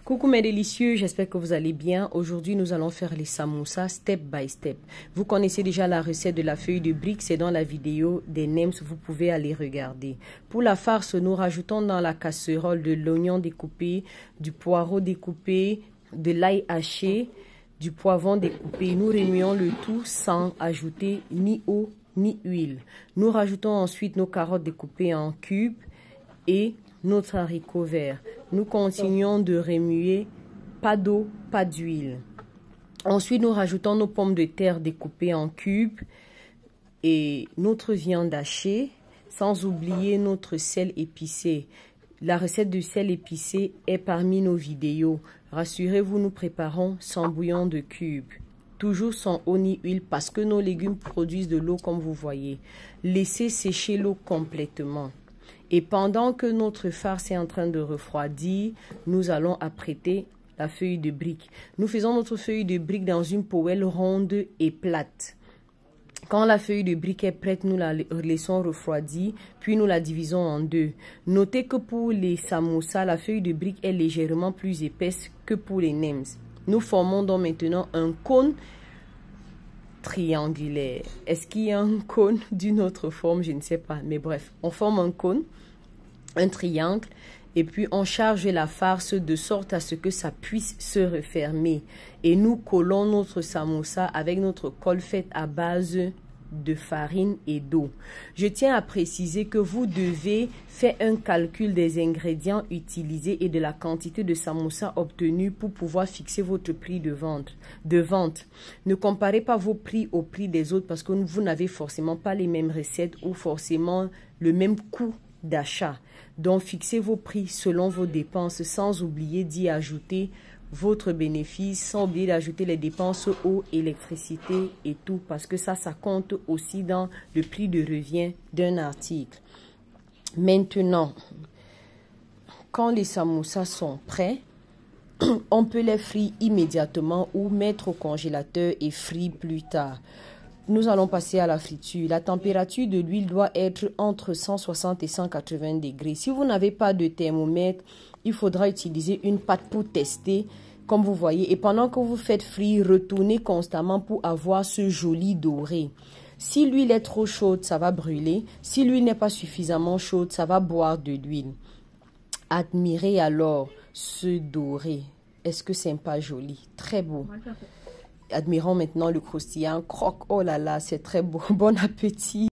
Coucou mes délicieux, j'espère que vous allez bien. Aujourd'hui, nous allons faire les samoussas step by step. Vous connaissez déjà la recette de la feuille de brique, c'est dans la vidéo des NEMS, vous pouvez aller regarder. Pour la farce, nous rajoutons dans la casserole de l'oignon découpé, du poireau découpé, de l'ail haché, du poivron découpé. Nous remuons le tout sans ajouter ni eau ni huile. Nous rajoutons ensuite nos carottes découpées en cubes et notre haricot vert. Nous continuons de remuer, pas d'eau, pas d'huile. Ensuite, nous rajoutons nos pommes de terre découpées en cubes et notre viande hachée, sans oublier notre sel épicé. La recette de sel épicé est parmi nos vidéos. Rassurez-vous, nous préparons sans bouillon de cubes. Toujours sans eau ni huile parce que nos légumes produisent de l'eau comme vous voyez. Laissez sécher l'eau complètement. Et pendant que notre farce est en train de refroidir, nous allons apprêter la feuille de brique. Nous faisons notre feuille de brique dans une poêle ronde et plate. Quand la feuille de brique est prête, nous la laissons refroidir, puis nous la divisons en deux. Notez que pour les samoussas, la feuille de brique est légèrement plus épaisse que pour les NEMS. Nous formons donc maintenant un cône triangulaire. Est-ce qu'il y a un cône d'une autre forme? Je ne sais pas. Mais bref, on forme un cône, un triangle, et puis on charge la farce de sorte à ce que ça puisse se refermer. Et nous collons notre samoussa avec notre colle faite à base de farine et d'eau. Je tiens à préciser que vous devez faire un calcul des ingrédients utilisés et de la quantité de samoussa obtenue pour pouvoir fixer votre prix de vente. Ne comparez pas vos prix au prix des autres parce que vous n'avez forcément pas les mêmes recettes ou forcément le même coût d'achat. Donc fixez vos prix selon vos dépenses sans oublier d'y ajouter votre bénéfice, sans oublier d'ajouter les dépenses eau, électricité et tout, parce que ça compte aussi dans le prix de revient d'un article. Maintenant, quand les samoussas sont prêts, on peut les frire immédiatement ou mettre au congélateur et frire plus tard. Nous allons passer à la friture. La température de l'huile doit être entre 160 et 180 degrés. Si vous n'avez pas de thermomètre, il faudra utiliser une pâte pour tester, comme vous voyez. Et pendant que vous faites frire, retournez constamment pour avoir ce joli doré. Si l'huile est trop chaude, ça va brûler. Si l'huile n'est pas suffisamment chaude, ça va boire de l'huile. Admirez alors ce doré. Est-ce que c'est pas joli? Très beau. Admirons maintenant le croustillant. Croque, oh là là, c'est très beau. Bon appétit.